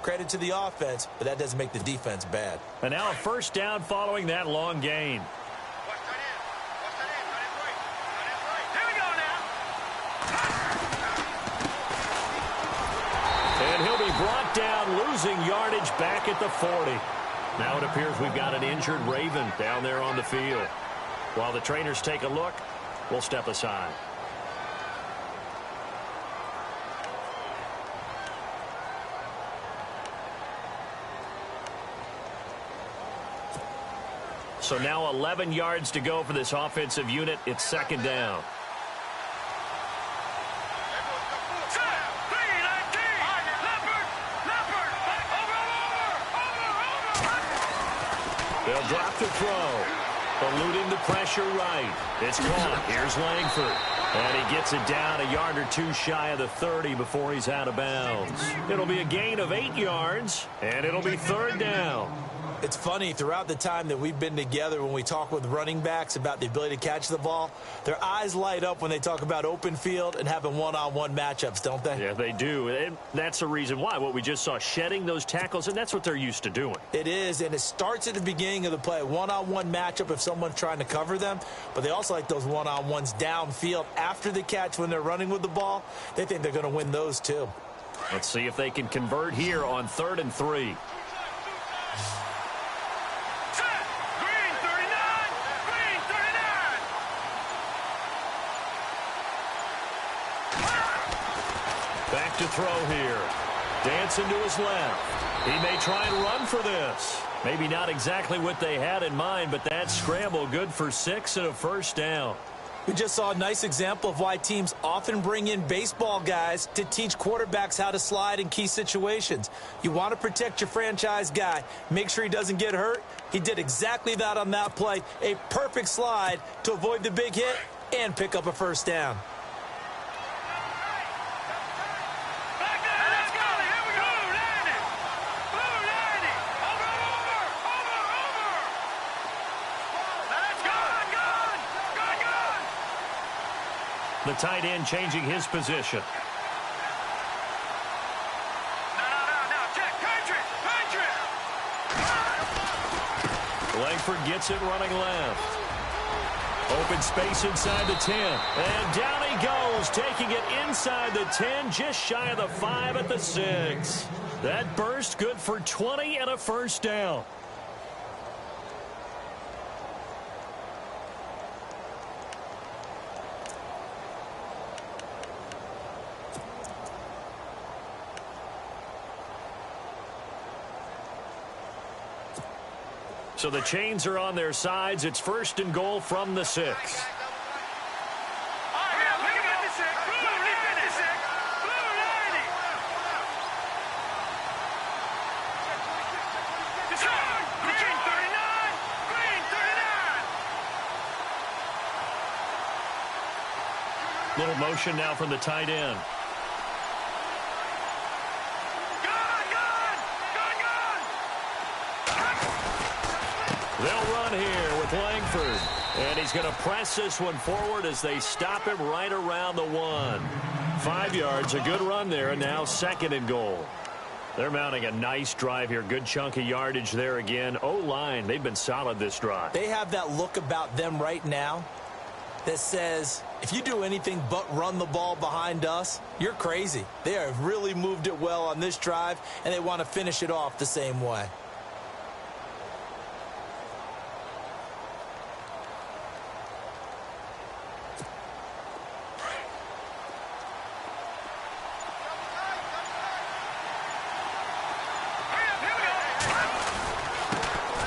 Credit to the offense, but that doesn't make the defense bad. And now a first down following that long gain. And he'll be brought down, losing yardage back at the 40. Now it appears we've got an injured Raven down there on the field. While the trainers take a look, we'll step aside. So now 11 yards to go for this offensive unit. It's second down. They'll drop the throw. Eluding the pressure right. It's caught. Here's Langford. And he gets it down a yard or two shy of the 30 before he's out of bounds. It'll be a gain of 8 yards, and it'll be third down. It's funny, throughout the time that we've been together, when we talk with running backs about the ability to catch the ball, their eyes light up when they talk about open field and having one-on-one matchups, don't they? Yeah, they do. And that's the reason why. What we just saw, shedding those tackles, and that's what they're used to doing. It is, and it starts at the beginning of the play. One-on-one matchup if someone's trying to cover them, but they also like those one-on-ones downfield after the catch when they're running with the ball. They think they're going to win those too. Let's see if they can convert here on 3rd and 3. Back to throw here. Dancing to his left. He may try and run for this. Maybe not exactly what they had in mind, but that scramble good for 6 and a first down. We just saw a nice example of why teams often bring in baseball guys to teach quarterbacks how to slide in key situations. You want to protect your franchise guy. Make sure he doesn't get hurt. He did exactly that on that play. A perfect slide to avoid the big hit and pick up a first down. The tight end changing his position. Langford gets it running left. Open space inside the 10. And down he goes, taking it inside the 10, just shy of the 5 at the 6. That burst good for 20 and a first down. So the chains are on their sides. It's 1st and goal from the 6. Little motion now from the tight end. They'll run here with Langford. And he's going to press this one forward as they stop him right around the 1. 5 yards, a good run there, and now 2nd and goal. They're mounting a nice drive here. Good chunk of yardage there again. O-line, they've been solid this drive. They have that look about them right now that says, if you do anything but run the ball behind us, you're crazy. They have really moved it well on this drive, and they want to finish it off the same way.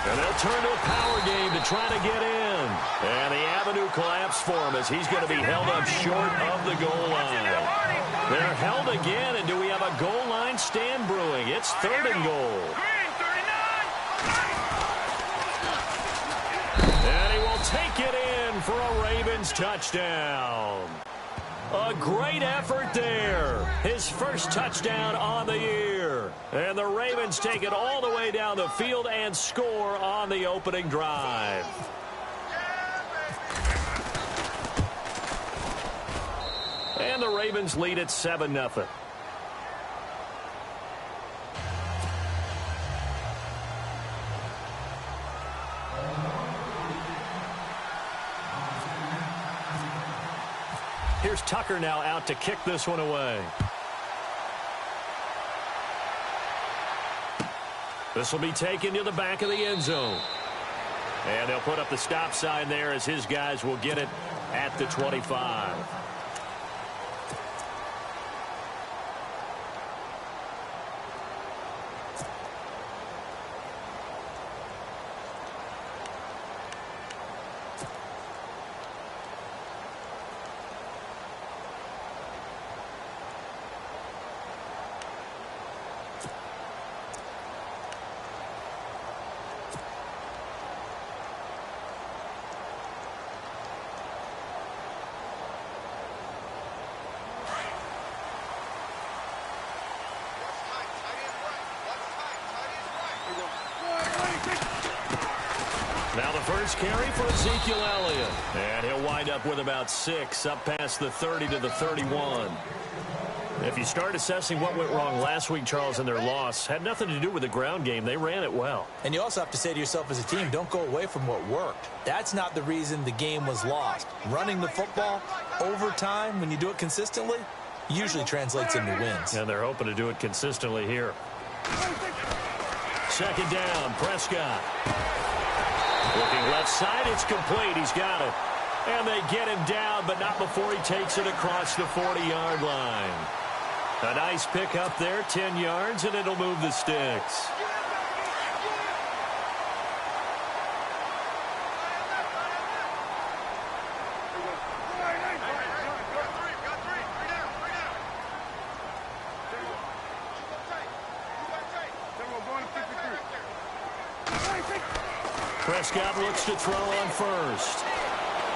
And they'll turn to a power game to try to get in. And the avenue collapsed for him as he's going to be held up short of the goal line. They're held again, and do we have a goal line stand brewing? It's 3rd and goal. And he will take it in for a Ravens touchdown. A great effort there. His first touchdown on the year. And the Ravens take it all the way down the field and score on the opening drive. And the Ravens lead at 7-0. here's Tucker now out to kick this one away. This will be taken to the back of the end zone. And they'll put up the stop sign there as his guys will get it at the 25. Now the first carry for Ezekiel Elliott. And he'll wind up with about 6 up past the 30 to the 31. If you start assessing what went wrong last week, Charles, in their loss, had nothing to do with the ground game. They ran it well. And you also have to say to yourself as a team, don't go away from what worked. That's not the reason the game was lost. Running the football over time, when you do it consistently, usually translates into wins. And they're hoping to do it consistently here. Second down, Prescott. Looking left side, it's complete. He's got it. And they get him down, but not before he takes it across the 40-yard line. A nice pick up there, 10 yards, and it'll move the sticks. Prescott looks to throw on first.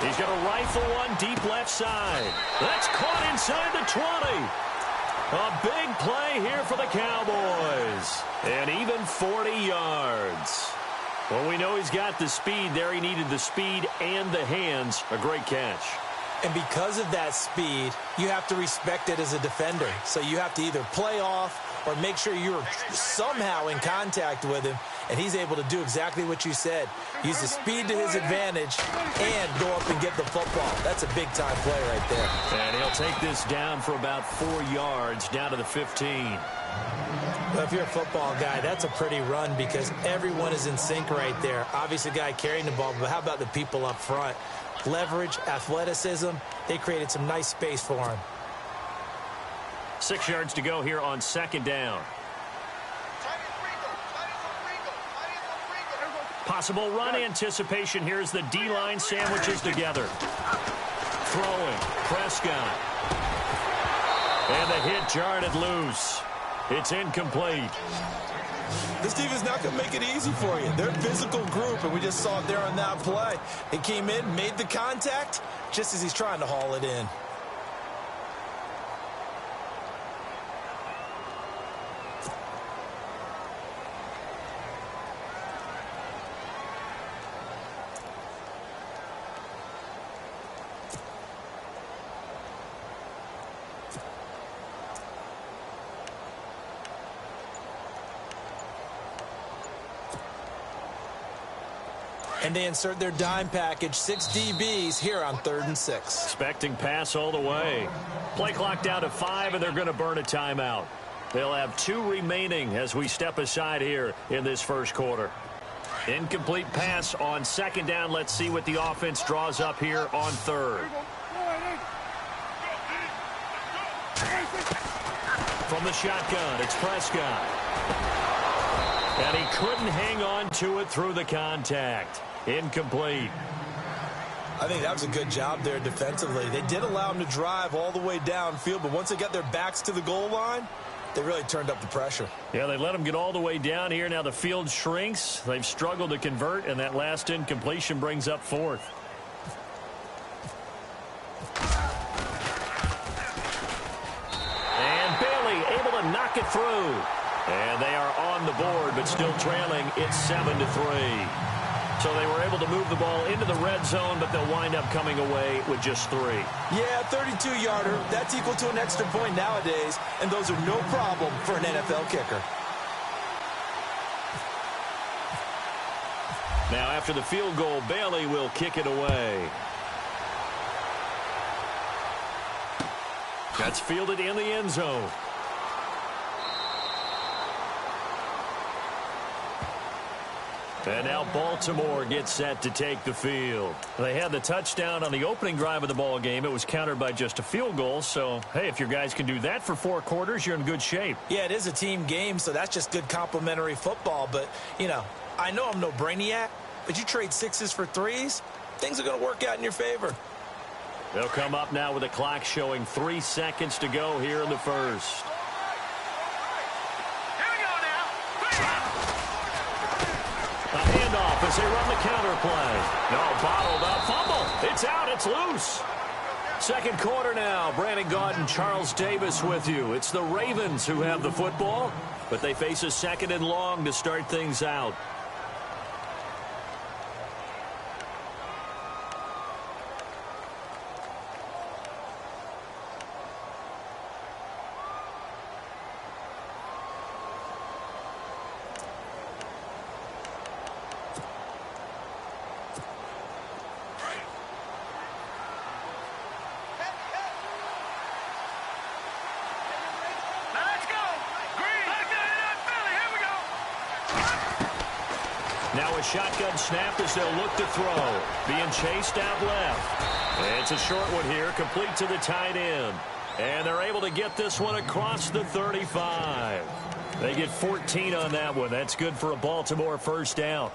He's going to rifle one deep left side. That's caught inside the 20. A big play here for the Cowboys. And even 40 yards. Well, we know he's got the speed there. He needed the speed and the hands. A great catch. And because of that speed, you have to respect it as a defender. So you have to either play off or make sure you're somehow in contact with him. And he's able to do exactly what you said. Use the speed to his advantage and go up and get the football. That's a big-time play right there. And he'll take this down for about 4 yards, down to the 15. Well, if you're a football guy, that's a pretty run because everyone is in sync right there. Obviously, the guy carrying the ball, but how about the people up front? Leverage, athleticism, they created some nice space for him. 6 yards to go here on second down. Possible run anticipation. Here's the D-line sandwiches together. Throwing. Prescott. And the hit jarred it loose. It's incomplete. This team is not going to make it easy for you. They're a physical group, and we just saw it there on that play. He came in, made the contact, just as he's trying to haul it in. And they insert their dime package, 6 DBs here on 3rd and 6. Expecting pass all the way. Play clock down to 5, and they're going to burn a timeout. They'll have 2 remaining as we step aside here in this first quarter. Incomplete pass on second down. Let's see what the offense draws up here on 3rd. From the shotgun, it's Prescott. And he couldn't hang on to it through the contact. Incomplete. I think that was a good job there defensively. They did allow him to drive all the way downfield, but once they got their backs to the goal line, they really turned up the pressure. Yeah, they let him get all the way down here. Now the field shrinks. They've struggled to convert, and that last incompletion brings up 4th. And Bailey able to knock it through. And they are on the board, but still trailing. It's 7-3. So they were able to move the ball into the red zone, but they'll wind up coming away with just 3. Yeah, 32-yarder. That's equal to an extra point nowadays, and those are no problem for an NFL kicker. Now after the field goal, Bailey will kick it away. That's fielded in the end zone. And now Baltimore gets set to take the field. They had the touchdown on the opening drive of the ball game. It was countered by just a field goal. So, hey, if your guys can do that for 4 quarters, you're in good shape. Yeah, it is a team game, so that's just good complimentary football. But, you know, I know I'm no brainiac, but you trade 6s for 3s, things are going to work out in your favor. They'll come up now with a clock showing 3 seconds to go here in the first. A handoff as they run the counter play. No, bottled up, fumble. It's out, it's loose. Second quarter now. Brandon Gaudin, Charles Davis with you. It's the Ravens who have the football, but they face a second and long to start things out. Now a shotgun snap as they'll look to throw. Being chased out left. It's a short one here, complete to the tight end. And they're able to get this one across the 35. They get 14 on that one. That's good for a Baltimore first down.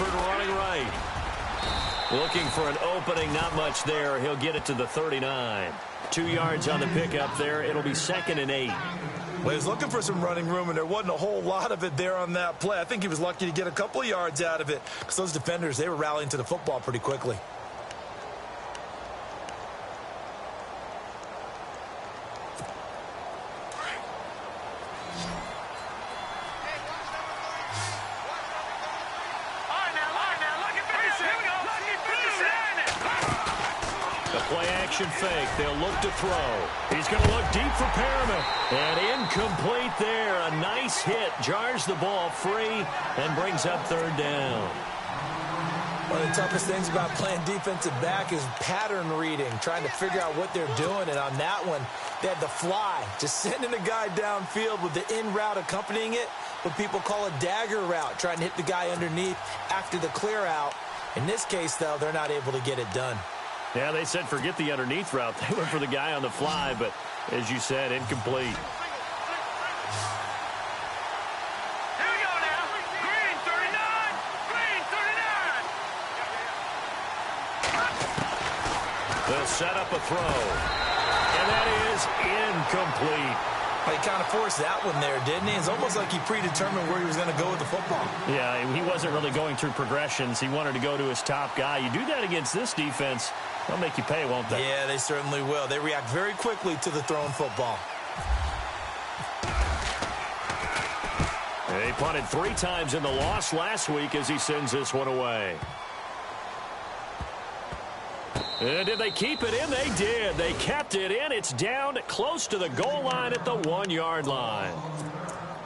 Running right. Looking for an opening, not much there. He'll get it to the 39. 2 yards on the pickup there. It'll be 2nd and 8. Well, he was looking for some running room, and there wasn't a whole lot of it there on that play. I think he was lucky to get a couple of yards out of it because those defenders, they were rallying to the football pretty quickly. Fake. They'll look to throw. He's going to look deep for Perriman. And incomplete there. A nice hit. Jars the ball free and brings up 3rd down. One of the toughest things about playing defensive back is pattern reading, trying to figure out what they're doing. And on that one, they had the fly, just sending a guy downfield with the in route accompanying it, what people call a dagger route, trying to hit the guy underneath after the clear out. In this case, though, they're not able to get it done. Yeah, they said forget the underneath route. They went for the guy on the fly, but as you said, incomplete. Here we go now. Green 39. Green 39. They'll set up a throw. And that is incomplete. He kind of forced that one there, didn't he? It's almost like he predetermined where he was going to go with the football. Yeah, he wasn't really going through progressions. He wanted to go to his top guy. You do that against this defense, they'll make you pay, won't they? Yeah, they certainly will. They react very quickly to the thrown football. He punted 3 times in the loss last week as he sends this one away. And did they keep it in? They did. They kept it in. It's down close to the goal line at the 1-yard line.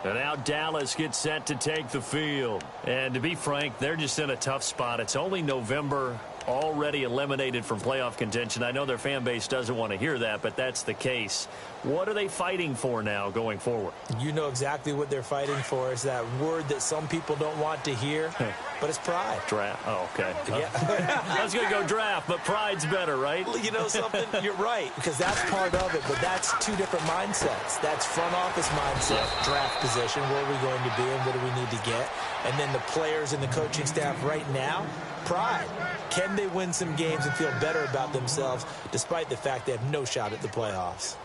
And now Dallas gets set to take the field. And to be frank, they're just in a tough spot. It's only November, already eliminated from playoff contention. I know their fan base doesn't want to hear that, but that's the case. What are they fighting for now going forward? You know exactly what they're fighting for. Is that word that some people don't want to hear, but it's pride. Draft. Oh, okay. Yeah. I was going to go draft, but pride's better, right? You know something? You're right, because that's part of it, but that's 2 different mindsets. That's front office mindset, draft position, where are we going to be and what do we need to get? And then the players and the coaching staff right now, pride. Can they win some games and feel better about themselves despite the fact they have no shot at the playoffs?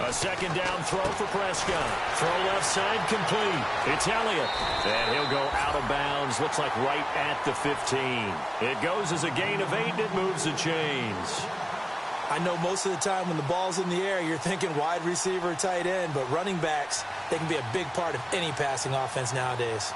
A second down throw for Prescott. Throw left side complete. It's Elliott. And he'll go out of bounds. Looks like right at the 15. It goes as a gain of 8, and it moves the chains. I know most of the time when the ball's in the air, you're thinking wide receiver, tight end, but running backs, they can be a big part of any passing offense nowadays.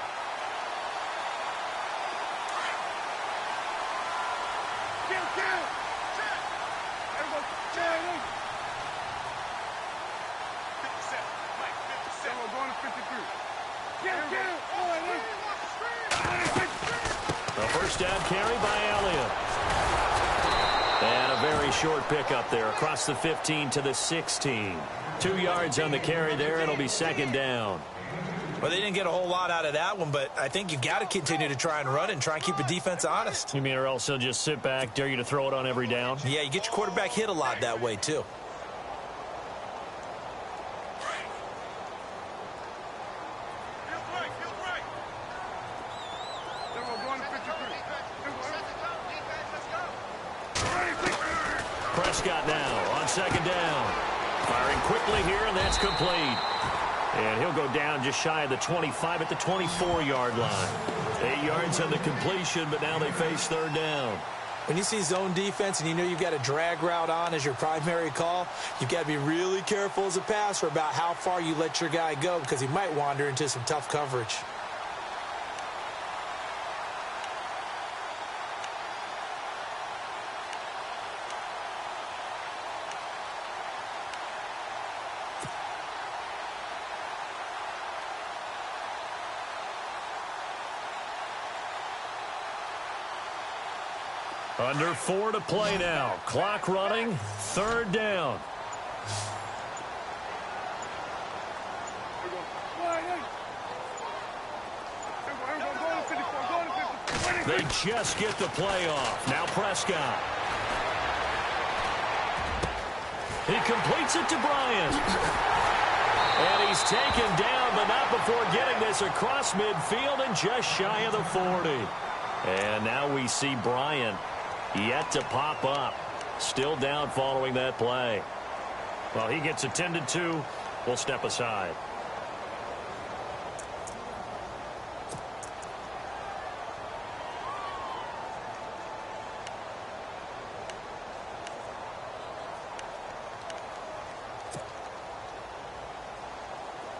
A first down carry by Elliott. And a very short pickup there across the 15 to the 16. 2 yards on the carry there. It'll be second down. Well, they didn't get a whole lot out of that one, but I think you've got to continue to try and run and try and keep the defense honest. You mean or else they'll just sit back, dare you to throw it on every down? Yeah, you get your quarterback hit a lot that way, too. Prescott now on second down. Firing quickly here, and that's complete. And he'll go down just shy of the 25 at the 24-yard line. 8 yards on the completion, but now they face third down. When you see zone defense and you know you've got a drag route on as your primary call, you've got to be really careful as a passer about how far you let your guy go because he might wander into some tough coverage. Under 4 to play now. Clock running. Third down. They just get the play off. Now Prescott. He completes it to Bryant. And he's taken down, but not before getting this across midfield and just shy of the 40. And now we see Bryant yet to pop up. Still down following that play. Well, he gets attended to. We'll step aside.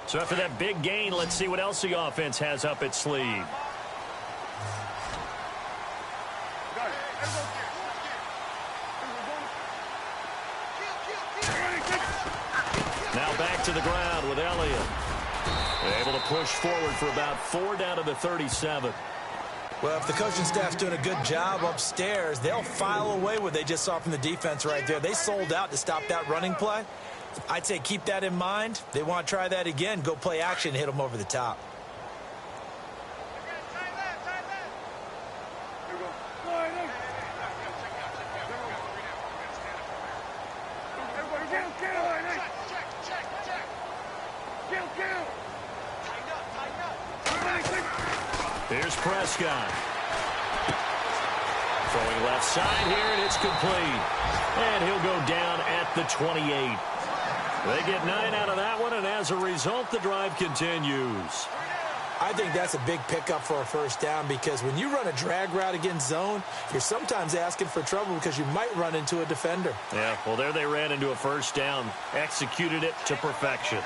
So after that big gain, let's see what else the offense has up its sleeve. Now back to the ground with Elliott. Able to push forward for about 4 down to the 37. Well, if the coaching staff's doing a good job upstairs, they'll file away what they just saw from the defense right there. They sold out to stop that running play. I'd say keep that in mind. They want to try that again. Go play action, hit them over the top. Here's Prescott. Throwing left side here, and it's complete. And he'll go down at the 28. They get 9 out of that one, and as a result, the drive continues. I think that's a big pickup for a first down because when you run a drag route against zone, you're sometimes asking for trouble because you might run into a defender. Yeah, well, there they ran into a first down, executed it to perfection.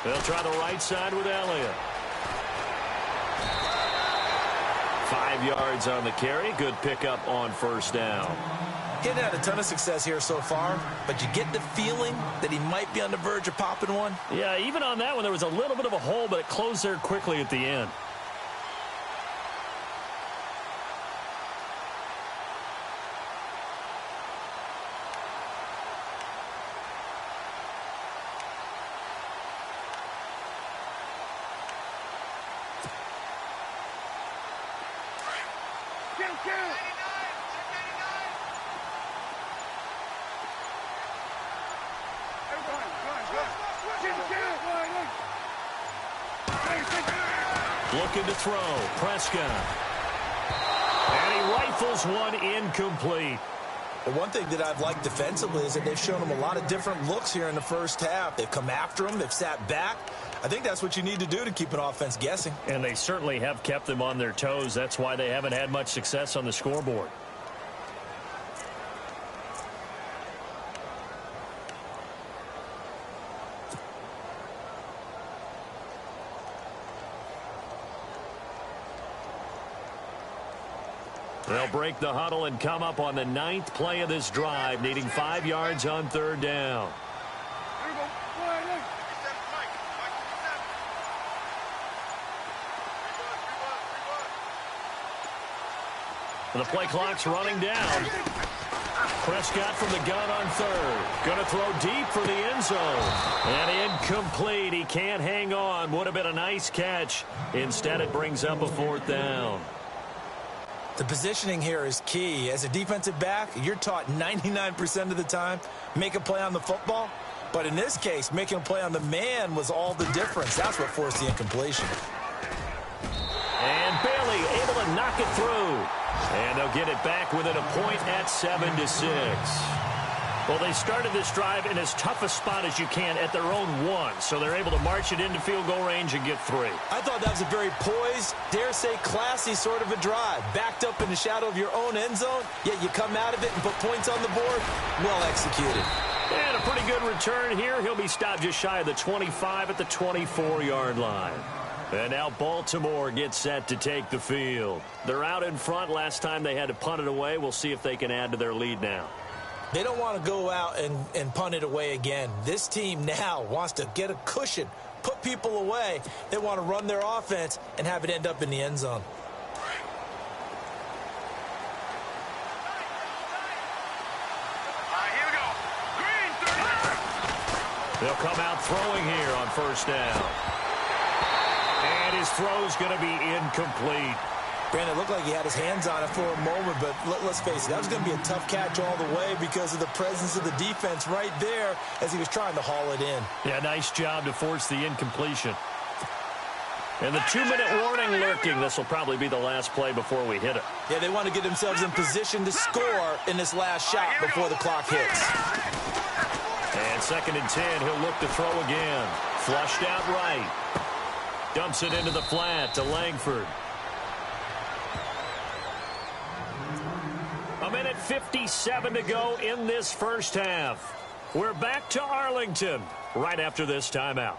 They'll try the right side with Elliott. 5 yards on the carry. Good pickup on first down. He hasn't had a ton of success here so far, but you get the feeling that he might be on the verge of popping one. Yeah, even on that one, there was a little bit of a hole, but it closed there quickly at the end. Looking to throw. Prescott. And he rifles Rifles one incomplete. The one thing that I've liked defensively is that they've shown him a lot of different looks here in the first half. They've come after him. They've sat back. I think that's what you need to do to keep an offense guessing. And they certainly have kept them on their toes. That's why they haven't had much success on the scoreboard. They'll break the huddle and come up on the 9th play of this drive, needing 5 yards on 3rd down. The play clock's running down. Prescott from the gun on 3rd. Going to throw deep for the end zone. And incomplete. He can't hang on. Would have been a nice catch. Instead, it brings up a 4th down. The positioning here is key. As a defensive back, you're taught 99% of the time, make a play on the football. But in this case, making a play on the man was all the difference. That's what forced the incompletion. And Bailey able to knock it through. And they'll get it back within a point at 7-6. Well, they started this drive in as tough a spot as you can at their own 1, so they're able to march it into field goal range and get 3. I thought that was a very poised, dare say classy sort of a drive. Backed up in the shadow of your own end zone, yet you come out of it and put points on the board. Well executed. And a pretty good return here. He'll be stopped just shy of the 25 at the 24-yard line. And now Baltimore gets set to take the field. They're out in front. Last time they had to punt it away. We'll see if they can add to their lead now. They don't want to go out and punt it away again. This team now wants to get a cushion, put people away. They want to run their offense and have it end up in the end zone. Here we go. Green, 30. They'll come out throwing here on 1st down. And his throw's going to be incomplete. Brandon, it looked like he had his hands on it for a moment, but let's face it, that was going to be a tough catch all the way because of the presence of the defense right there as he was trying to haul it in. Yeah, nice job to force the incompletion. And the 2-minute warning lurking. This will probably be the last play before we hit it. Yeah, they want to get themselves in position to score in this last shot before the clock hits. And 2nd and 10, he'll look to throw again. Flushed out right. Dumps it into the flat to Langford. A minute 57 to go in this first half. We're back to Arlington right after this timeout.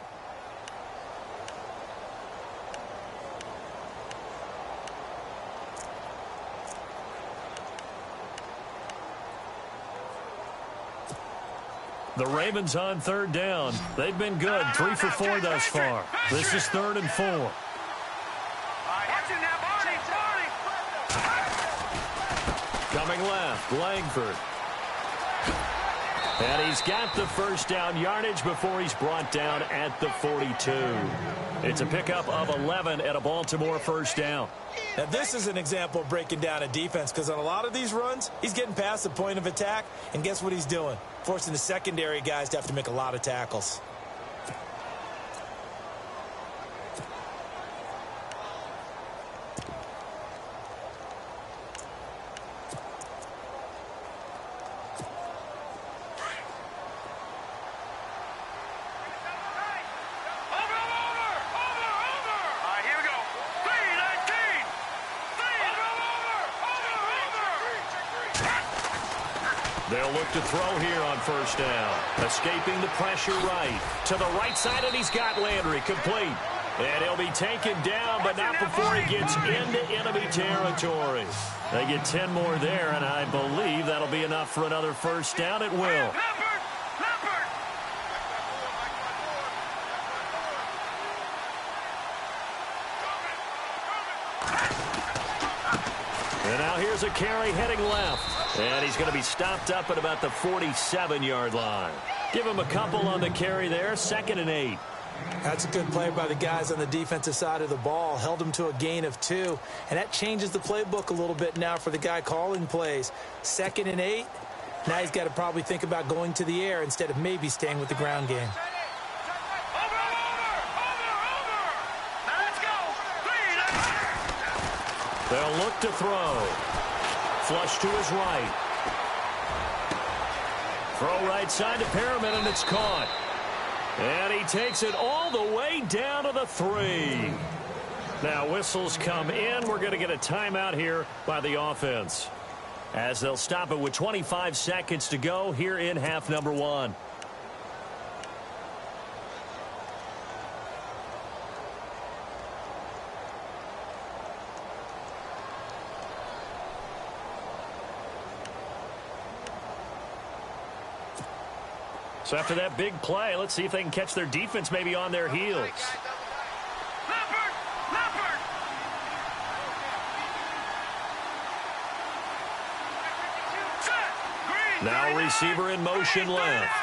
The Ravens on 3rd down. They've been good, 3 for 4 thus far. This is 3rd and 4. Coming left, Langford. And he's got the 1st down yardage before he's brought down at the 42. It's a pickup of 11 at a Baltimore 1st down. Now, this is an example of breaking down a defense because on a lot of these runs, he's getting past the point of attack, and guess what he's doing? Forcing the secondary guys to have to make a lot of tackles. They'll look to throw here on 1st down. Escaping the pressure right. To the right side, and he's got Landry complete. And he'll be taken down, but not before he gets into enemy territory. They get 10 more there, and I believe that'll be enough for another 1st down. It will. And now here's a carry heading left. And he's going to be stopped up at about the 47-yard line. Give him a couple on the carry there. 2nd and 8. That's a good play by the guys on the defensive side of the ball. Held him to a gain of 2. And that changes the playbook a little bit now for the guy calling plays. 2nd and 8. Now he's got to probably think about going to the air instead of maybe staying with the ground game. They'll look to throw. Flush to his right. Throw right side to Perriman, and it's caught. And he takes it all the way down to the 3. Now whistles come in. We're going to get a timeout here by the offense, as they'll stop it with 25 seconds to go here in half number 1. So after that big play, let's see if they can catch their defense maybe on their heels. Now receiver in motion left.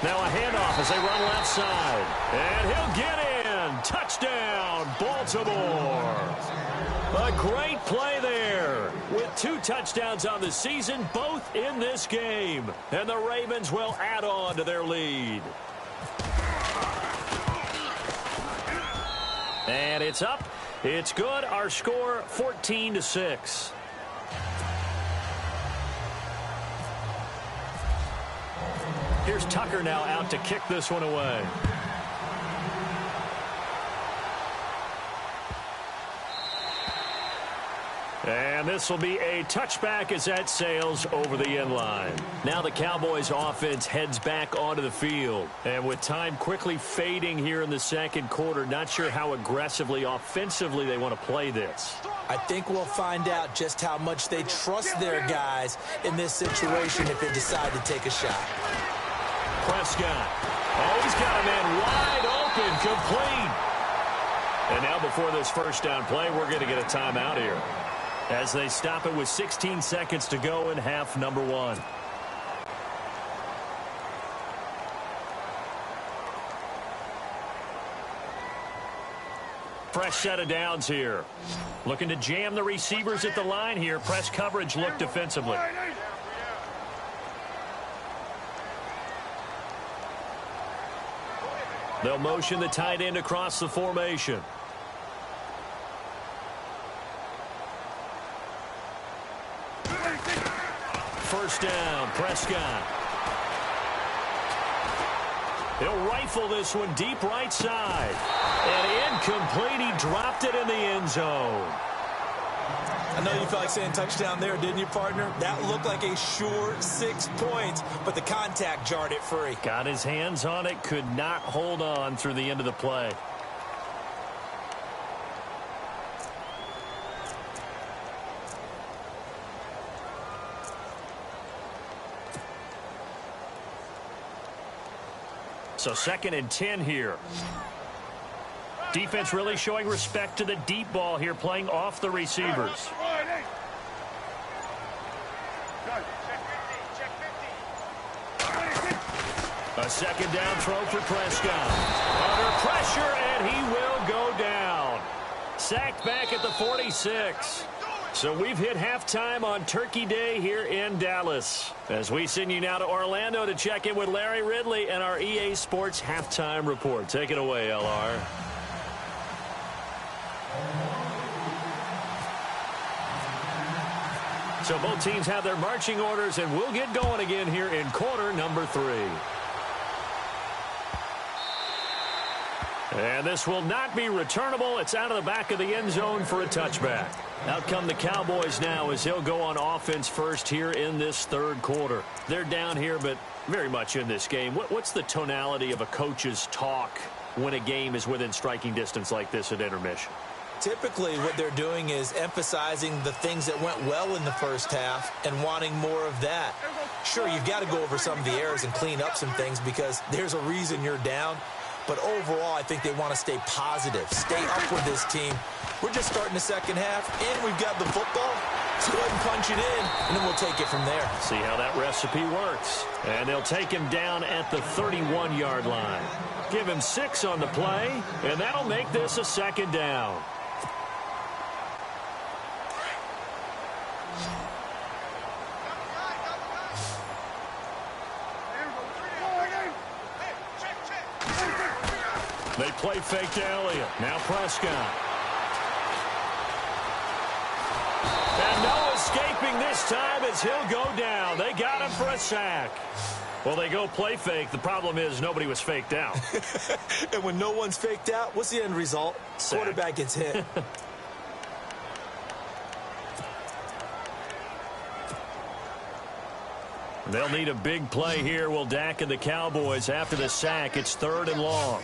Now a handoff as they run left side. And he'll get in. Touchdown, Baltimore. A great play there, with 2 touchdowns on the season, both in this game. And the Ravens will add on to their lead. And it's up. It's good. Our score, 14-6. Here's Tucker now out to kick this one away. And this will be a touchback as that sails over the end line. Now the Cowboys offense heads back onto the field. And with time quickly fading here in the second quarter, not sure how aggressively, offensively they want to play this. I think we'll find out just how much they trust their guys in this situation if they decide to take a shot. Prescott. Oh, he's got a man wide open, complete. And now before this first down play, we're going to get a timeout here, as they stop it with 16 seconds to go in half number 1. Fresh set of downs here. Looking to jam the receivers at the line here. Press coverage look defensively. They'll motion the tight end across the formation. First down, Prescott. He'll rifle this one deep right side. And incomplete. He dropped it in the end zone. I know you felt like saying touchdown there, didn't you, partner? That looked like a sure 6 points, but the contact jarred it free. Got his hands on it, could not hold on through the end of the play. So 2nd and 10 here. Defense really showing respect to the deep ball here, playing off the receivers. A second down throw for Prescott. Under pressure, and he will go down. Sacked back at the 46. So we've hit halftime on Turkey Day here in Dallas, as we send you now to Orlando to check in with Larry Ridley and our EA Sports halftime report. Take it away, LR. So both teams have their marching orders, and we'll get going again here in quarter number 3. And this will not be returnable. It's out of the back of the end zone for a touchback. Out come the Cowboys now as they'll go on offense first here in this third quarter. They're down here, but very much in this game. What's the tonality of a coach's talk when a game is within striking distance like this at intermission? Typically, what they're doing is emphasizing the things that went well in the first half and wanting more of that. Sure, you've got to go over some of the errors and clean up some things because there's a reason you're down. But overall, I think they want to stay positive, stay up with this team. We're just starting the second half, and we've got the football. Let's go ahead and punch it in, and then we'll take it from there. See how that recipe works. And they'll take him down at the 31-yard line. Give him 6 on the play, and that'll make this a second down. They play fake to Elliott. Now Prescott. And no escaping this time as he'll go down. They got him for a sack. Well, they go play fake. The problem is nobody was faked out. And when no one's faked out, what's the end result? Sack. Quarterback gets hit. They'll need a big play here. Will Dak and the Cowboys after the sack. It's 3rd and long.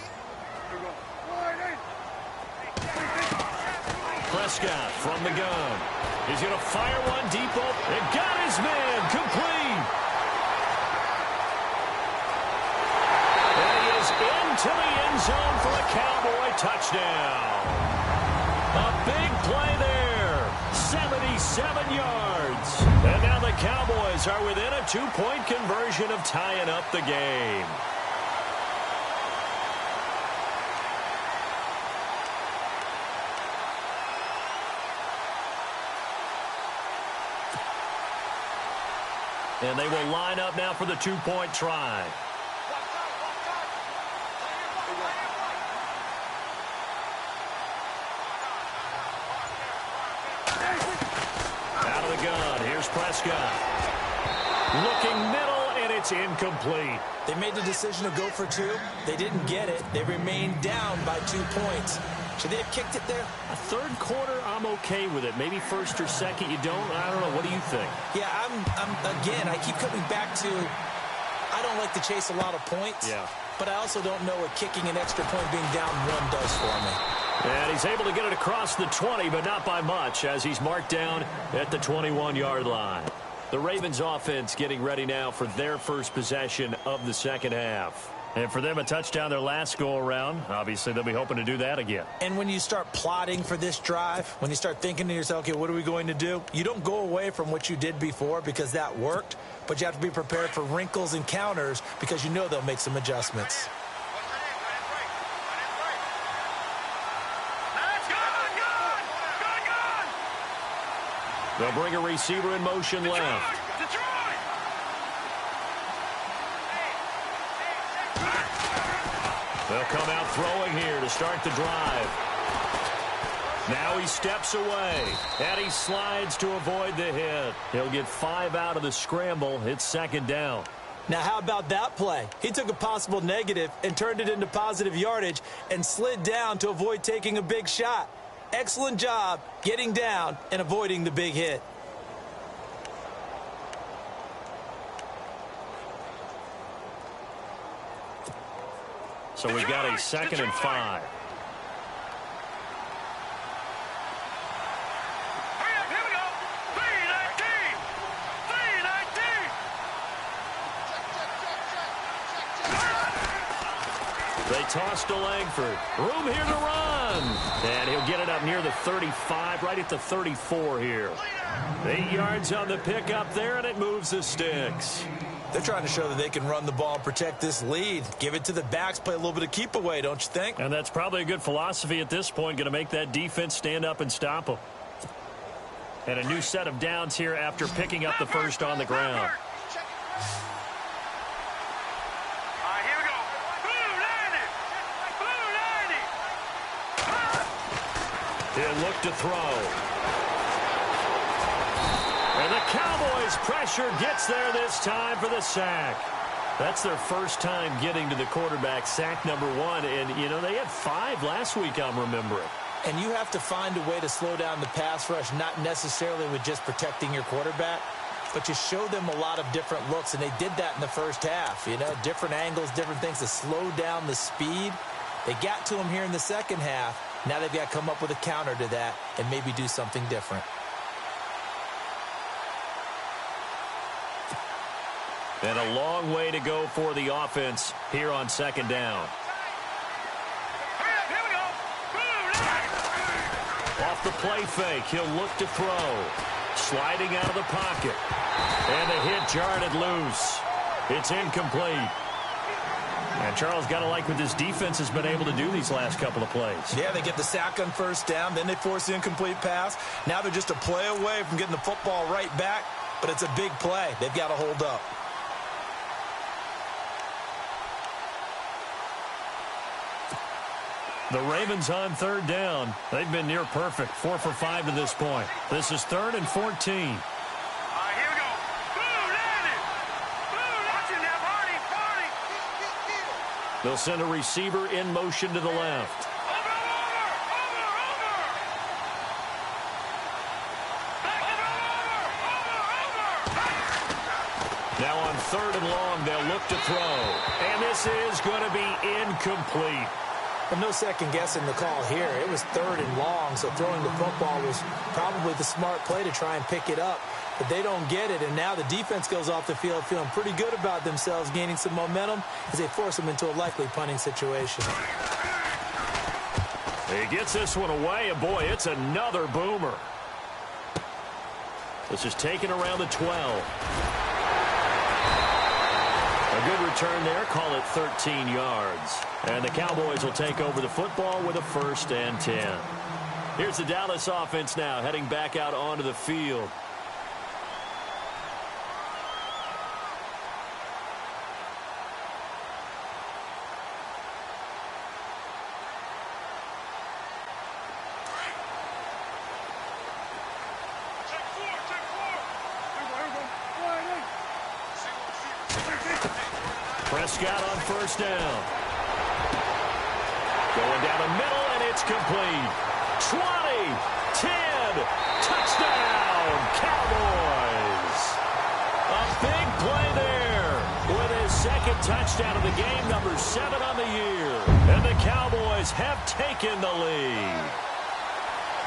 Prescott from the gun. He's going to fire one deep open. It got his man. Complete. And he is into the end zone for a Cowboy touchdown. A big play there. 77 yards. And now the Cowboys are within a 2-point conversion of tying up the game. And they will line up now for the 2-point try. Out of the gun. Here's Prescott. Looking middle, and it's incomplete. They made the decision to go for 2. They didn't get it. They remained down by 2 points. Should they have kicked it there? A third quarter, I'm okay with it. Maybe first or second, you don't. I don't know. What do you think? Yeah, again, I keep coming back to I don't like to chase a lot of points. Yeah. But I also don't know what kicking an extra point being down 1 does for me. And he's able to get it across the 20, but not by much, as he's marked down at the 21-yard line. The Ravens offense getting ready now for their first possession of the second half. And for them, a touchdown their last go-around. Obviously, they'll be hoping to do that again. And when you start plotting for this drive, when you start thinking to yourself, okay, what are we going to do? You don't go away from what you did before because that worked, but you have to be prepared for wrinkles and counters because you know they'll make some adjustments. They'll bring a receiver in motion left. They'll come out throwing here to start the drive. Now he steps away, and he slides to avoid the hit. He'll get 5 out of the scramble. It's 2nd down. Now, how about that play? He took a possible negative and turned it into positive yardage and slid down to avoid taking a big shot. Excellent job getting down and avoiding the big hit. So we've got a 2nd and 5. Here we go. 3-19. 3-19. They toss to Langford. Room here to run. And he'll get it up near the 35, right at the 34 here. 8 yards on the pickup there, and it moves the sticks. They're trying to show that they can run the ball and protect this lead. Give it to the backs, play a little bit of keep away, don't you think? And that's probably a good philosophy at this point, going to make that defense stand up and stop them. And a new set of downs here after picking up the first on the ground. Here we go. Blue 90. He'll look to throw. And the Cowboys' pressure gets there this time for the sack. That's their first time getting to the quarterback, sack number 1. And, you know, they had 5 last week, I'm remembering. And you have to find a way to slow down the pass rush, not necessarily with just protecting your quarterback, but you show them a lot of different looks, and they did that in the first half. You know, different angles, different things to slow down the speed. They got to him here in the second half. Now they've got to come up with a counter to that and maybe do something different. And a long way to go for the offense here on 2nd down. Here we go. Blue 90. Off the play fake, he'll look to throw. Sliding out of the pocket. And the hit jarred it loose. It's incomplete. And Charles, got to like what this defense has been able to do these last couple of plays. Yeah, they get the sack on first down, then they force the incomplete pass. Now they're just a play away from getting the football right back, but it's a big play. They've got to hold up. The Ravens on third down. They've been near perfect, 4 for 5 to this point. This is 3rd and 14. Here we go. Boom, landed. Boom, watching that party. They'll send a receiver in motion to the left. Over. Now on 3rd and long, they'll look to throw. And this is going to be incomplete. Well, no second guessing the call here. It was 3rd and long, so throwing the football was probably the smart play to try and pick it up. But they don't get it, and now the defense goes off the field feeling pretty good about themselves, gaining some momentum as they force them into a likely punting situation. He gets this one away, and boy, it's another boomer. This is taken around the 12. A good return there, call it 13 yards. And the Cowboys will take over the football with a 1st and 10. Here's the Dallas offense now, heading back out onto the field. Prescott on 1st down. Going down the middle, and it's complete. 20, 10, touchdown, Cowboys. A big play there with his 2nd touchdown of the game, number 7 on the year. And the Cowboys have taken the lead.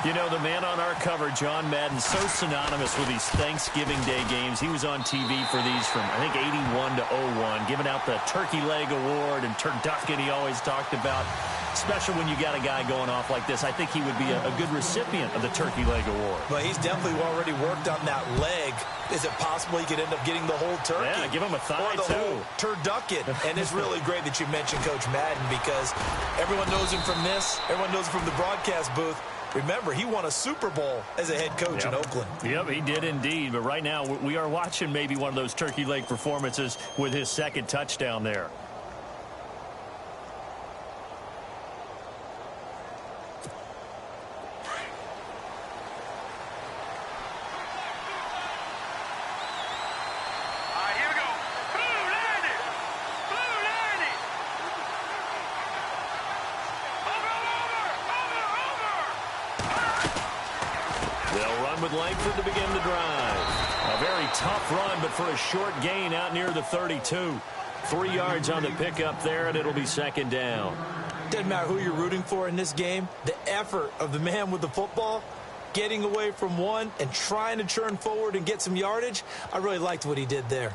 You know, the man on our cover, John Madden, so synonymous with these Thanksgiving Day games. He was on TV for these from, I think, 81 to 01, giving out the Turkey Leg Award and turducken he always talked about. Special when you got a guy going off like this. I think he would be a good recipient of the Turkey Leg Award. Well, he's definitely already worked on that leg. Is it possible he could end up getting the whole turkey? Yeah, give him a thigh, or the too. whole turducken. And it's really great that you mentioned Coach Madden because everyone knows him from this. Everyone knows him from the broadcast booth. Remember, he won a Super Bowl as a head coach in Oakland. Yep, he did indeed. But right now, we are watching maybe one of those turkey leg performances with his 2nd touchdown there. Here we go. Boom, landed. Boom, landed. They'll run with Langford to begin the drive. A very tough run, but for a short gain out near the 32. 3 yards on the pickup there, and it'll be 2nd down. Doesn't matter who you're rooting for in this game. The effort of the man with the football, getting away from one and trying to churn forward and get some yardage, I really liked what he did there.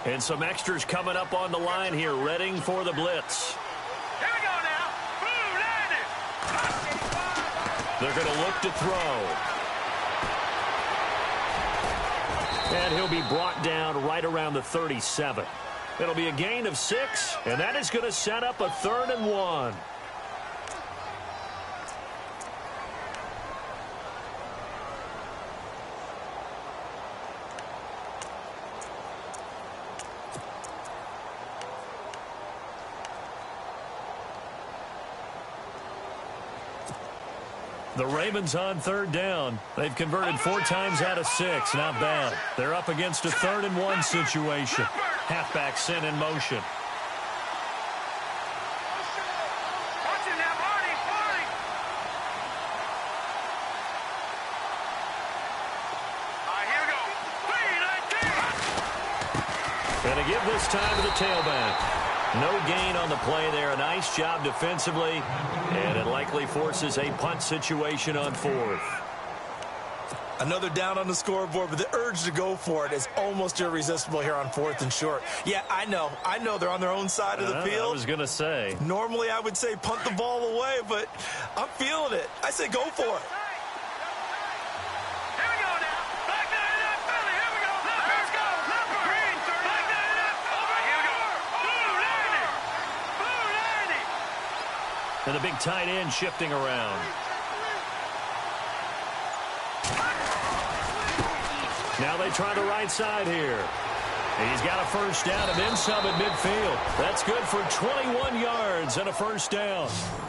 And some extras coming up on the line here, readying for the blitz. Here we go now. Boom, landed. They're going to look to throw. And he'll be brought down right around the 37. It'll be a gain of 6, and that is going to set up a 3rd and 1. The Ravens on 3rd down. They've converted 4 times out of 6. Not bad. They're up against a 3rd and 1 situation. Halfback sent in motion. Watching that party. Here we go. 3, 19. And a give this time to the tailback. No gain on the play there. A nice job defensively. And it likely forces a punt situation on 4th. Another down on the scoreboard, but the urge to go for it is almost irresistible here on 4th and short. Yeah, I know they're on their own side of the field. I was going to say. Normally I would say punt the ball away, but I'm feeling it. I say go for it. Here we go now. Back to that Philly. Here we go. Let's go. Green, back to that. Here we go. Blue landing. And the big tight end shifting around. Now they try the right side here. He's got a first down and then some at midfield. That's good for 21 yards and a first down.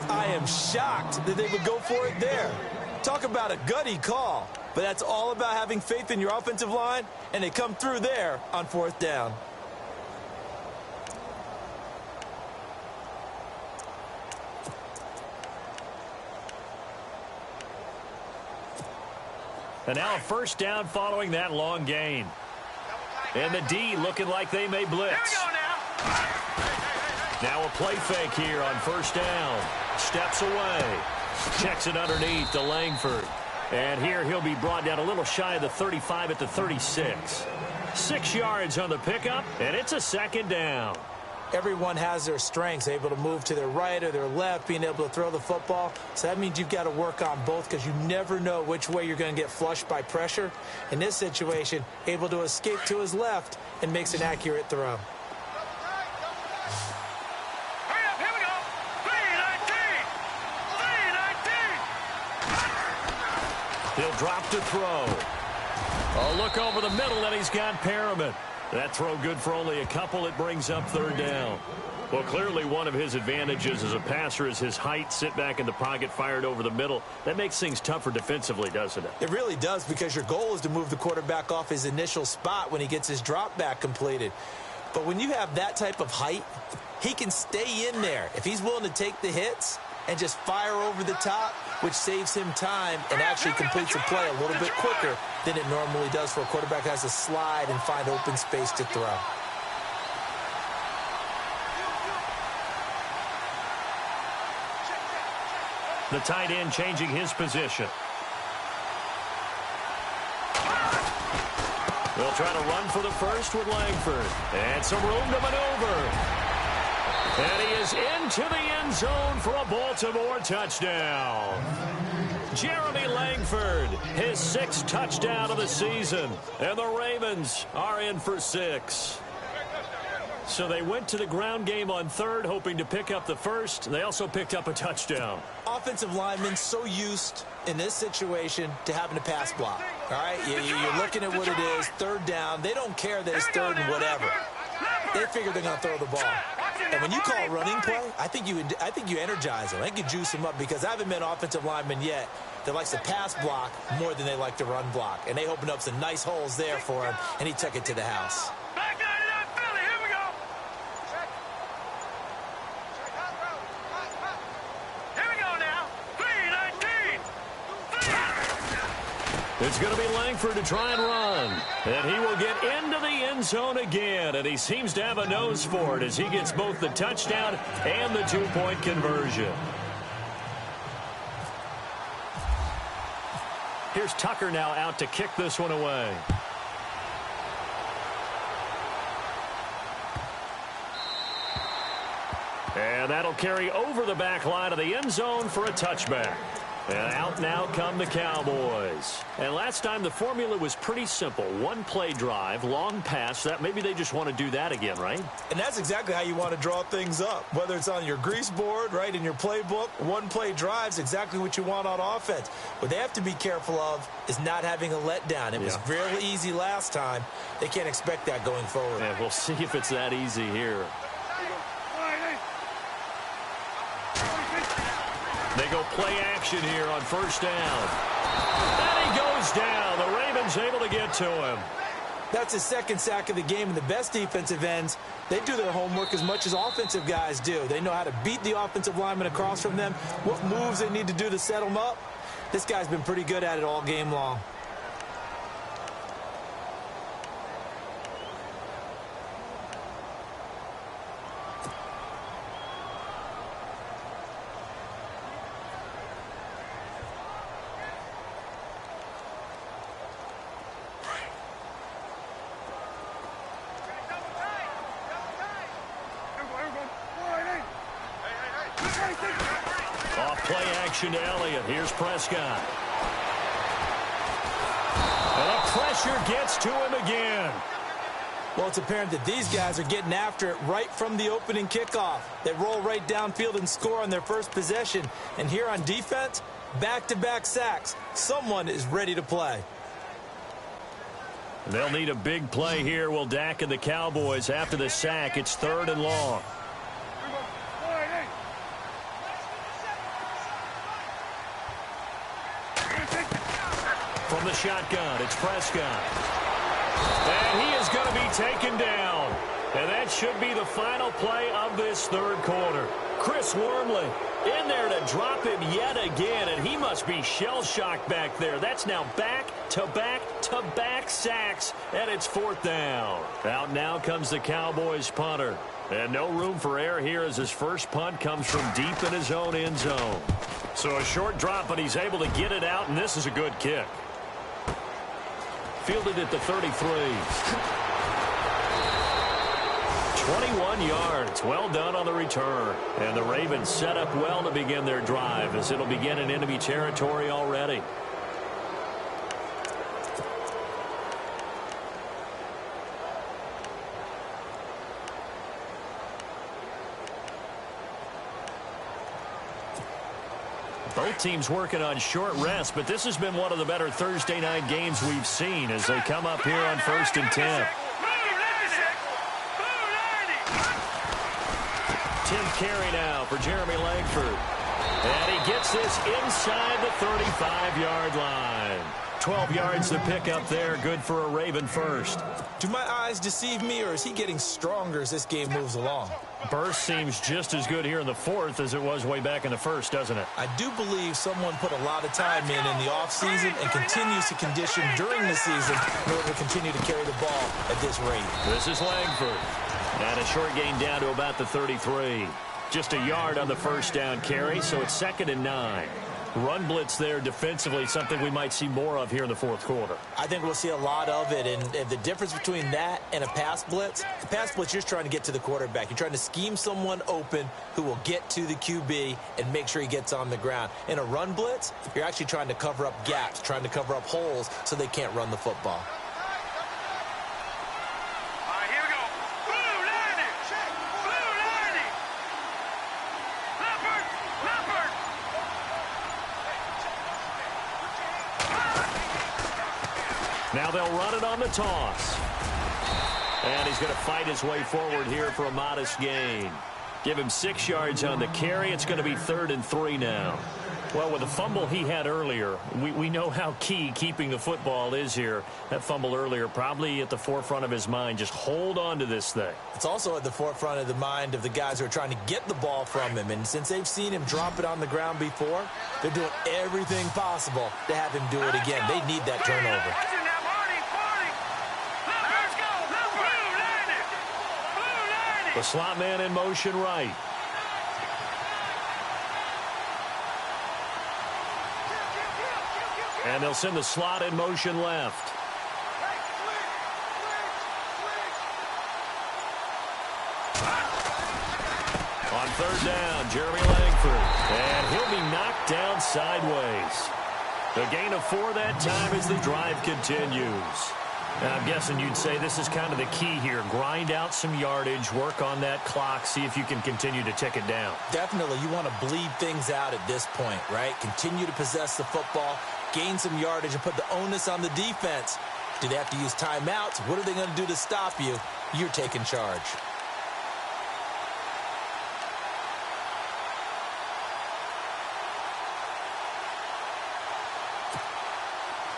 I am shocked that they would go for it there. Talk about a gutty call. But that's all about having faith in your offensive line, and they come through there on fourth down. And now a first down following that long gain. And the D looking like they may blitz. Now a play fake here on first down. Steps away. Checks it underneath to Langford. And here he'll be brought down a little shy of the 35 at the 36. 6 yards on the pickup, and it's a second down. Everyone has their strengths, able to move to their right or their left, being able to throw the football. So that means you've got to work on both because you never know which way you're going to get flushed by pressure. In this situation, able to escape to his left and makes an accurate throw. He'll drop to throw. A look over the middle, and he's got Perriman. That throw good for only a couple. It brings up third down. Well, clearly one of his advantages as a passer is his height. Sit back in the pocket, fired over the middle. That makes things tougher defensively, doesn't it? It really does, because your goal is to move the quarterback off his initial spot when he gets his drop back completed. But when you have that type of height, he can stay in there. If he's willing to take the hits and just fire over the top, which saves him time and actually completes a play a little bit quicker than it normally does for a quarterback who has to slide and find open space to throw. The tight end changing his position. They'll try to run for the first with Langford. And some room to maneuver. And he is into the end zone for a Baltimore touchdown. Jeremy Langford, his 6th touchdown of the season. And the Ravens are in for 6. So they went to the ground game on third, hoping to pick up the first. They also picked up a touchdown. Offensive linemen so used in this situation to having to pass block. All right, you're looking at what it is, third down. They don't care that it's third and whatever. They figure they're going to throw the ball. And when you call running play, I think you energize them. I think you juice them up, because I haven't met an offensive lineman yet that likes to pass block more than they like to run block. And they opened up some nice holes there for him, and he took it to the house. It's going to be Langford to try and run. And he will get into the end zone again. And he seems to have a nose for it as he gets both the touchdown and the 2-point conversion. Here's Tucker now out to kick this one away. And that'll carry over the back line of the end zone for a touchback. And out now come the Cowboys. And last time the formula was pretty simple. One play drive, long pass. That maybe they just want to do that again, right? And that's exactly how you want to draw things up. Whether it's on your grease board, right, in your playbook, one play drive's exactly what you want on offense. What they have to be careful of is not having a letdown. It was real easy last time. They can't expect that going forward. Yeah, we'll see if it's that easy here. They go play action here on first down. And he goes down. The Ravens able to get to him. That's his 2nd sack of the game, and the best defensive ends, they do their homework as much as offensive guys do. They know how to beat the offensive lineman across from them, what moves they need to do to set them up. This guy's been pretty good at it all game long. Play action to Elliott. Here's Prescott. And the pressure gets to him again. Well, it's apparent that these guys are getting after it right from the opening kickoff. They roll right downfield and score on their first possession. And here on defense, back-to-back sacks. Someone is ready to play. They'll need a big play here. Will Dak and the Cowboys after the sack. It's 3rd and long. From the shotgun, it's Prescott. And he is going to be taken down. And that should be the final play of this 3rd quarter. Chris Wormley in there to drop him yet again, and he must be shell-shocked back there. That's now back-to-back-to-back sacks, and it's 4th down. Out now comes the Cowboys punter. And no room for error here as his first punt comes from deep in his own end zone. So a short drop, but he's able to get it out, and this is a good kick. Fielded at the 33. 21 yards. Well done on the return. And the Ravens set up well to begin their drive as it'll begin in enemy territory already. Both teams working on short rest, but this has been one of the better Thursday night games we've seen as they come up here on 1st and 10. Tim Carey now for Jeremy Langford. And he gets this inside the 35-yard line. 12 yards to pick up there. Good for a Raven first. Do my eyes deceive me, or is he getting stronger as this game moves along? Burst seems just as good here in the 4th as it was way back in the 1st, doesn't it? I do believe someone put a lot of time in the offseason and continues to condition during the season in order to continue to carry the ball at this rate. This is Langford. And a short gain down to about the 33. Just a yard on the first down carry, so it's 2nd and 9. Run blitz there defensively, something we might see more of here in the 4th quarter. I think we'll see a lot of it, and the difference between that and a pass blitz, the pass blitz, you're just trying to get to the quarterback. You're trying to scheme someone open who will get to the QB and make sure he gets on the ground. In a run blitz, you're actually trying to cover up gaps, trying to cover up holes so they can't run the football. Now they'll run it on the toss. And he's going to fight his way forward here for a modest gain. Give him 6 yards on the carry. It's going to be 3rd and 3 now. Well, with the fumble he had earlier, we know how key keeping the football is here. That fumble earlier probably at the forefront of his mind. Just hold on to this thing. It's also at the forefront of the mind of the guys who are trying to get the ball from him. And since they've seen him drop it on the ground before, they're doing everything possible to have him do it again. They need that turnover. The slot man in motion right. And they'll send the slot in motion left. On 3rd down, Jeremy Langford. And he'll be knocked down sideways. The gain of 4 that time as the drive continues. Now, I'm guessing you'd say this is kind of the key here. Grind out some yardage, work on that clock, see if you can continue to tick it down. Definitely. You want to bleed things out at this point, right? Continue to possess the football, gain some yardage, and put the onus on the defense. Do they have to use timeouts? What are they going to do to stop you? You're taking charge.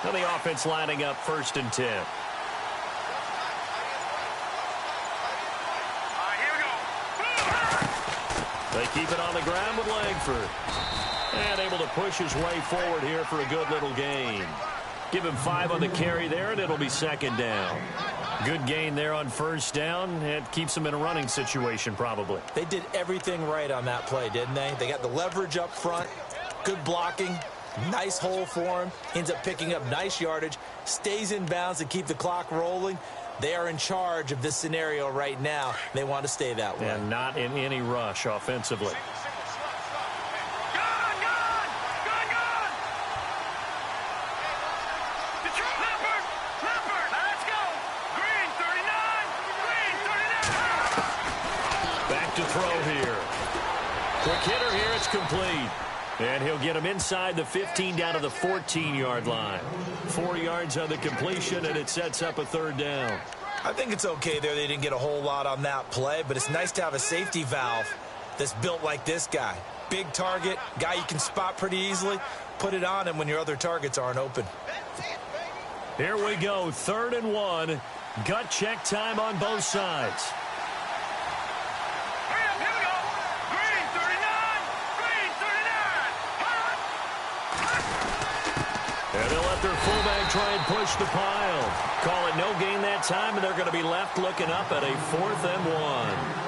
Now the offense lining up 1st and 10. They keep it on the ground with Langford. And able to push his way forward here for a good little gain. Give him 5 on the carry there, and it'll be 2nd down. Good gain there on 1st down. It keeps them in a running situation probably. They did everything right on that play, didn't they? They got the leverage up front, good blocking, nice hole for him. Ends up picking up nice yardage, stays in bounds to keep the clock rolling. They are in charge of this scenario right now. They want to stay that way. And not in any rush offensively. Quick hitter here, it's complete. And he'll get him inside the 15 down to the 14-yard line. 4 yards on the completion, and it sets up a third down. I think it's okay there. They didn't get a whole lot on that play, but it's nice to have a safety valve that's built like this guy. Big target, guy you can spot pretty easily. Put it on him when your other targets aren't open. Here we go, 3rd and 1. Gut check time on both sides. And they'll let their fullback try and push the pile. Call it no gain that time, and they're going to be left looking up at a 4th and 1.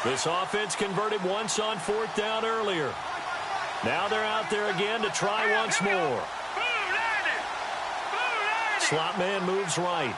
This offense converted once on 4th down earlier. Now they're out there again to try once more. Slot man moves right.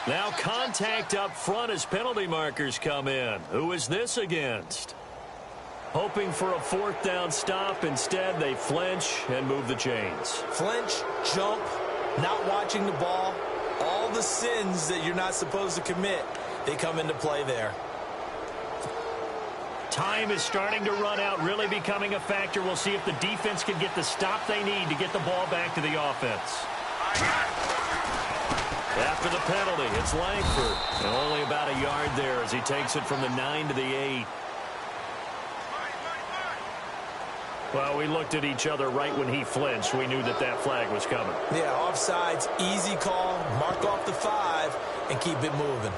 Now contact up front as penalty markers come in. Who is this against? Hoping for a 4th down stop. Instead, they flinch and move the chains. Flinch, jump, not watching the ball. All the sins that you're not supposed to commit, they come into play there. Time is starting to run out, really becoming a factor. We'll see if the defense can get the stop they need to get the ball back to the offense. After the penalty, it's Langford. And only about a yard there as he takes it from the 9 to the 8. Well, we looked at each other right when he flinched. We knew that that flag was coming. Yeah, offsides, easy call. Mark off the 5 and keep it moving.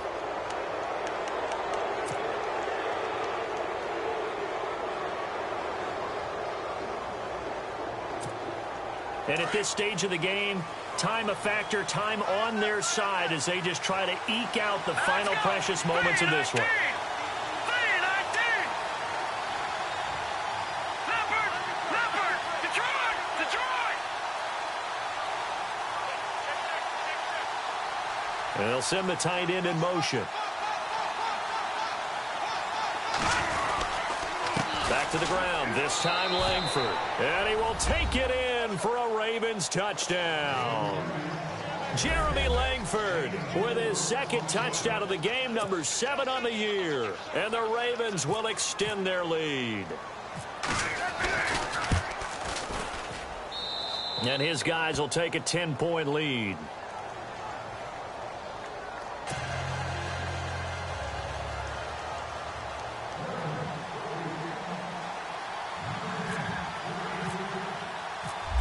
And at this stage of the game, time a factor, time on their side as they just try to eke out the final precious moments of this one. And they'll send the tight end in motion. Back to the ground, this time Langford. And he will take it in for a Ravens touchdown. Jeremy Langford with his 2nd touchdown of the game, number 7 on the year. And the Ravens will extend their lead. And his guys will take a 10-point lead.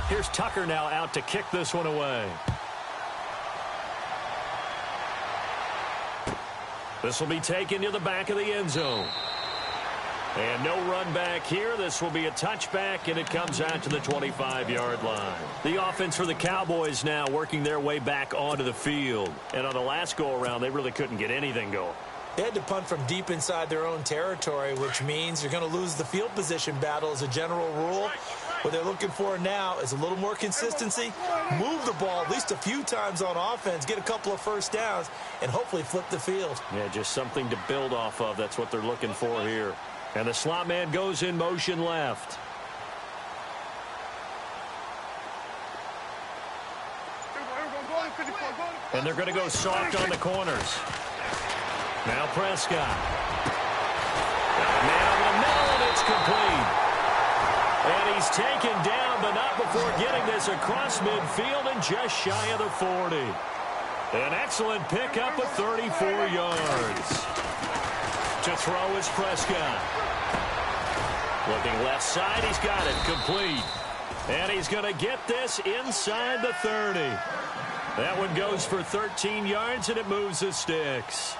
Here's Tucker now out to kick this one away. This will be taken to the back of the end zone. And no run back here. This will be a touchback, and it comes out to the 25-yard line. The offense for the Cowboys now working their way back onto the field. And on the last go-around, they really couldn't get anything going. They had to punt from deep inside their own territory, which means you're going to lose the field position battle as a general rule. What they're looking for now is a little more consistency, move the ball at least a few times on offense, get a couple of first downs, and hopefully flip the field. Yeah, just something to build off of. That's what they're looking for here. And the slot man goes in motion left. And they're going to go soft on the corners. Now Prescott. Man over the middle, and it's complete. And he's taken down, but not before getting this across midfield and just shy of the 40. An excellent pickup of 34 yards. To throw is Prescott. Looking left side, he's got it complete. And he's going to get this inside the 30. That one goes for 13 yards, and it moves the sticks.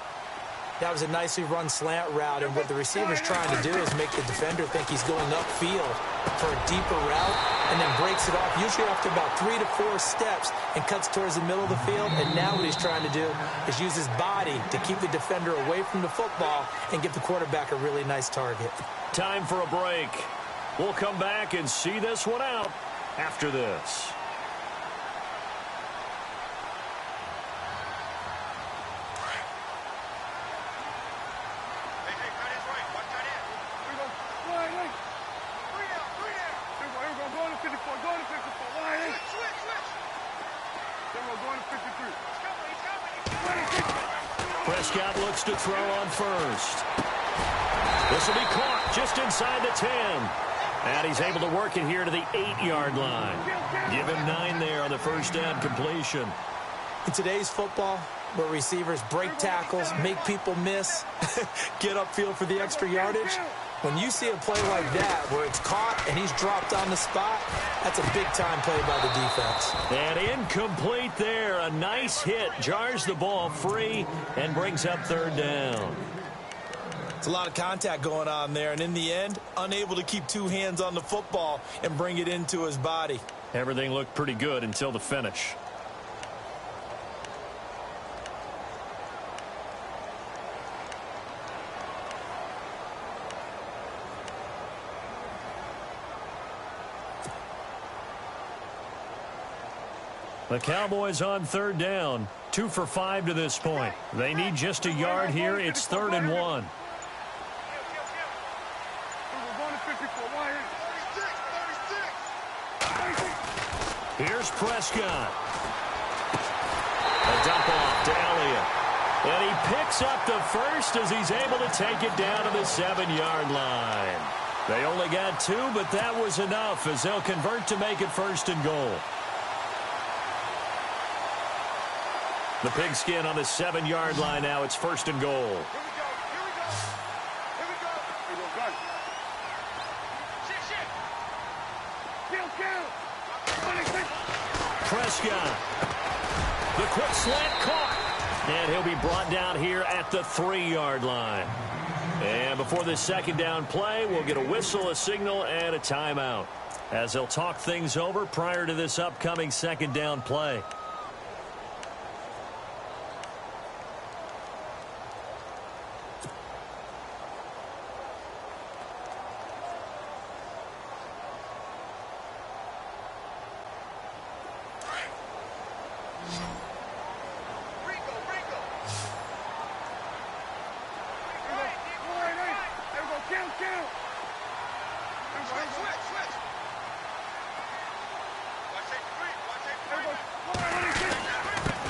That was a nicely run slant route, and what the receiver's trying to do is make the defender think he's going upfield for a deeper route, and then breaks it off, usually after about 3 to 4 steps, and cuts towards the middle of the field. And now what he's trying to do is use his body to keep the defender away from the football and give the quarterback a really nice target. Time for a break. We'll come back and see this one out after this. Prescott looks to throw on first. This will be caught just inside the 10. And he's able to work it here to the 8-yard line. Give him 9 there on the first down completion. In today's football, where receivers break tackles, make people miss, get upfield for the extra yardage, when you see a play like that where it's caught and he's dropped on the spot, that's a big-time play by the defense. And incomplete there. A nice hit. Jars the ball free and brings up third down. It's a lot of contact going on there, and in the end, unable to keep 2 hands on the football and bring it into his body. Everything looked pretty good until the finish. The Cowboys on third down. 2 for 5 to this point. They need just a yard here. It's 3rd and 1. Here's Prescott. A dump off to Elliott. And he picks up the first as he's able to take it down to the 7-yard line. They only got 2, but that was enough as they'll convert to make it 1st and goal. The pigskin on the 7-yard line now. It's 1st and goal. Here we go. Prescott. The quick slant caught. And he'll be brought down here at the 3-yard line. And before this 2nd down play, we'll get a whistle, a signal, and a timeout, as they'll talk things over prior to this upcoming 2nd down play.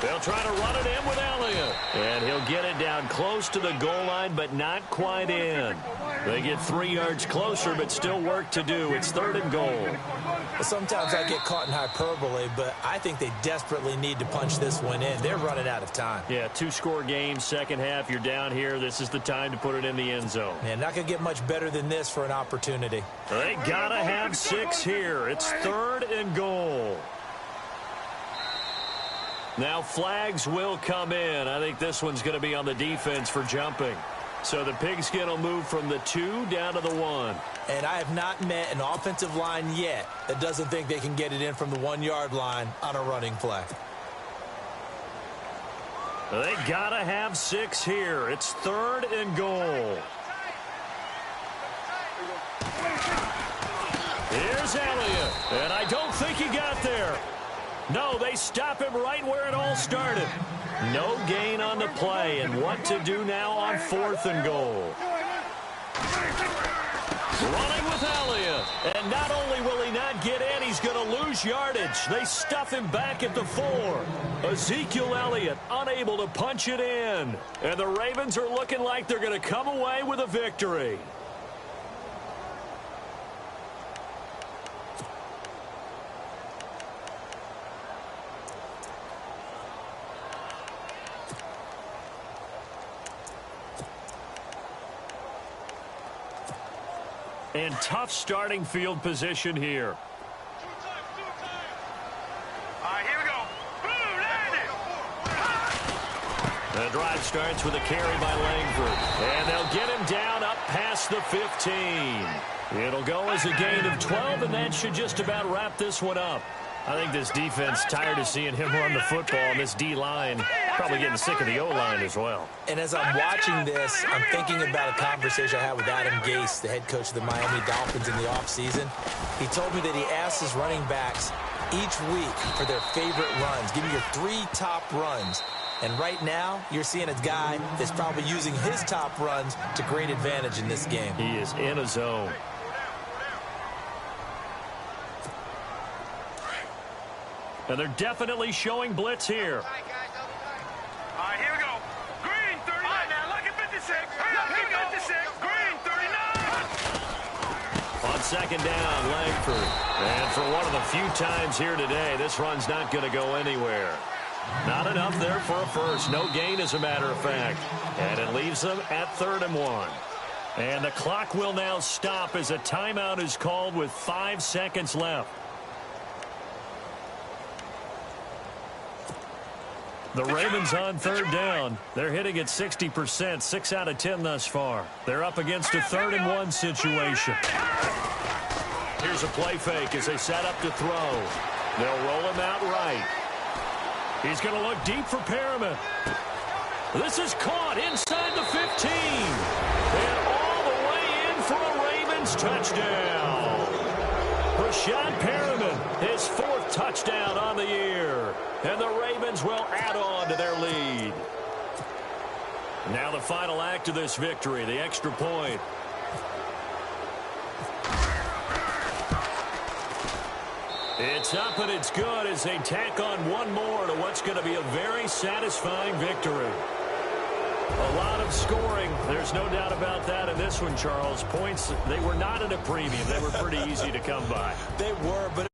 They'll try to run it in with Elliott. And he'll get it down close to the goal line, but not quite in. They get 3 yards closer, but still work to do. It's 3rd and goal. Well, sometimes I get caught in hyperbole, but I think they desperately need to punch this one in. They're running out of time. Yeah, 2-score game, second half. You're down here. This is the time to put it in the end zone. Man, not going to get much better than this for an opportunity. They got to have 6 here. It's 3rd and goal. Now flags will come in. I think this one's going to be on the defense for jumping. So the pigskin will move from the 2 down to the 1. And I have not met an offensive line yet that doesn't think they can get it in from the 1-yard line on a running play. They got to have 6 here. It's 3rd and goal. Here's Elliott. And I don't think he got there. No, they stop him right where it all started. No gain on the play, and what to do now on 4th and goal. Running with Elliott, and not only will he not get in, he's going to lose yardage. They stuff him back at the 4. Ezekiel Elliott unable to punch it in, and the Ravens are looking like they're going to come away with a victory. And tough starting field position here. All right, here we go. Boom, landed. The drive starts with a carry by Langford. And they'll get him down up past the 15. It'll go as a gain of 12, and that should just about wrap this one up. I think this defense tired of seeing him run the football, and this D-line probably getting sick of the O-line as well. And as I'm watching this, I'm thinking about a conversation I had with Adam Gase, the head coach of the Miami Dolphins in the offseason. He told me that he asked his running backs each week for their favorite runs. Give me your 3 top runs. And right now, you're seeing a guy that's probably using his top runs to great advantage in this game. He is in a zone. And they're definitely showing blitz here. All right, here we go. Green, 39. All right, now, look at 56. Look at 56. Green, 39. On second down, Langford. And for one of the few times here today, this run's not going to go anywhere. Not enough there for a first. No gain, as a matter of fact. And it leaves them at 3rd and 1. And the clock will now stop as a timeout is called with 5 seconds left. The Ravens on 3rd down. They're hitting at 60%, 6 out of 10 thus far. They're up against a 3rd and 1 situation. Here's a play fake as they set up to throw. They'll roll him out right. He's going to look deep for Perriman. This is caught inside the 15. And all the way in for a Ravens touchdown. Rashad Perriman, his 4th touchdown on the year. And the Ravens will add on to their lead. Now the final act of this victory, the extra point. It's up and it's good as they tack on one more to what's going to be a very satisfying victory. A lot of scoring. There's no doubt about that in this one, Charles. Points, they were not at a premium. They were pretty easy to come by. They were, but